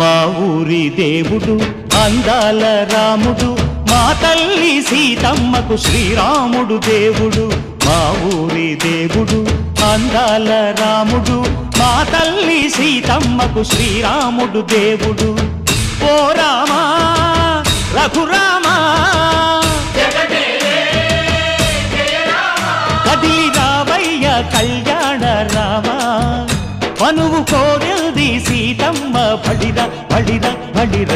మా ఊరి దేవుడు అందాల రాముడు, మా తల్లి సీతమ్మకు శ్రీరాముడు దేవుడు. మా ఊరి దేవుడు అందాల రాముడు, మా తల్లి సీతమ్మకు శ్రీరాముడు దేవుడు. ఓ రామా రఘురామా కదిలి రావయ్య కళ్యాణ రామా, మనువు కోరెల్ది సీతమ్మ బడిర బడిర బడిర.